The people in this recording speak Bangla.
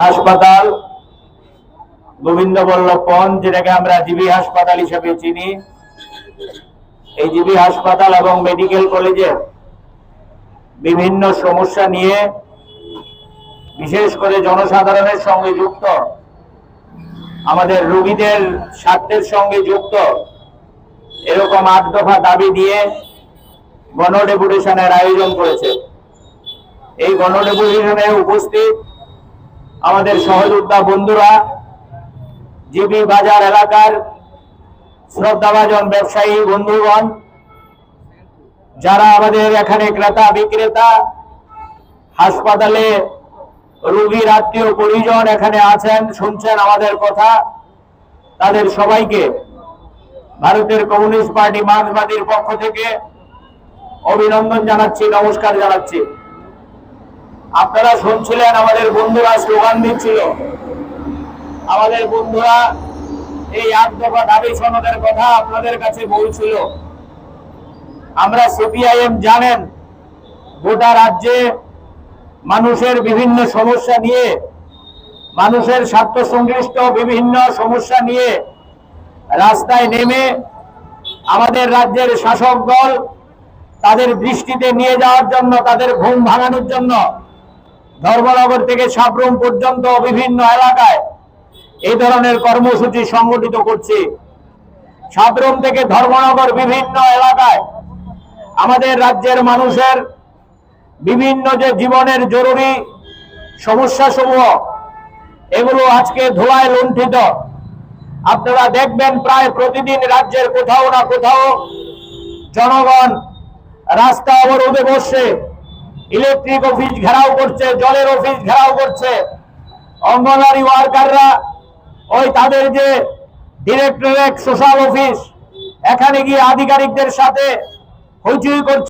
হাসপাতাল গোবিন্দ বল্লভ পন্থ, যেটাকে আমরা জিবি হাসপাতাল হিসেবে চিনি, এই জিবি হাসপাতাল এবং মেডিকেল কলেজে বিভিন্ন সমস্যা নিয়ে বিশেষ করে জনসাধারণের সঙ্গে যুক্ত, আমাদের রোগীদের স্বার্থের সঙ্গে যুক্ত এরকম ৮ দফা দাবি দিয়ে গণডেপুটেশনের আয়োজন করেছে। এই গণডেপুটেশনে উপস্থিত আমাদের সহযোদ্ধা বন্ধুরা, জিবি বাজার এলাকার শ্রদ্ধাভাজন ব্যবসায়ী বন্ধুগণ, যারা আমাদের এখানে ক্রেতা বিক্রেতা, হাসপাতালে রোগীর আত্মীয় পরিজন এখানে আছেন, শুনছেন আমাদের কথা, তাদের সবাইকে ভারতের কমিউনিস্ট পার্টি মার্ক্সবাদীর পক্ষ থেকে অভিনন্দন জানাচ্ছি, নমস্কার জানাচ্ছি। আপনারা শুনছিলেন আমাদের বন্ধুরা স্লোগান দিচ্ছিল, আমাদের বন্ধুরা এই ৮ দফা দাবি সনদের কথা আপনাদের কাছে বলছিল। আমরা সিপিআইএম জানেন গোটা রাজ্যে মানুষের বিভিন্ন সমস্যা নিয়ে, মানুষের স্বার্থ সংশ্লিষ্ট বিভিন্ন সমস্যা নিয়ে রাস্তায় নেমে আমাদের রাজ্যের শাসক দল তাদের দৃষ্টিতে নিয়ে যাওয়ার জন্য, তাদের ঘুম ভাঙানোর জন্য ধর্মনগর থেকে সাবরুম পর্যন্ত বিভিন্ন এলাকায় এই ধরনের কর্মসূচি সংগঠিত করছে। সাবরুম থেকে ধর্মনগর বিভিন্ন এলাকায় আমাদের রাজ্যের মানুষের বিভিন্ন যে জীবনের জরুরি সমস্যা সমূহ, এগুলো আজকে ধোঁয়ায় লুণ্ঠিত। আপনারা দেখবেন প্রায় প্রতিদিন রাজ্যের কোথাও না কোথাও জনগণ রাস্তা অবরোধে বসছে, ইলেকট্রিক অফিস ঘেরাও করছে, জলের অফিস ঘেরাও করছে, অঙ্গনওয়াড়ি ওয়ার্কাররা ওই তাদের যে ডিরেক্টরেট সোশ্যাল অফিস, এখানে গিয়ে আধিকারিকদের সাথে হইচই করছে।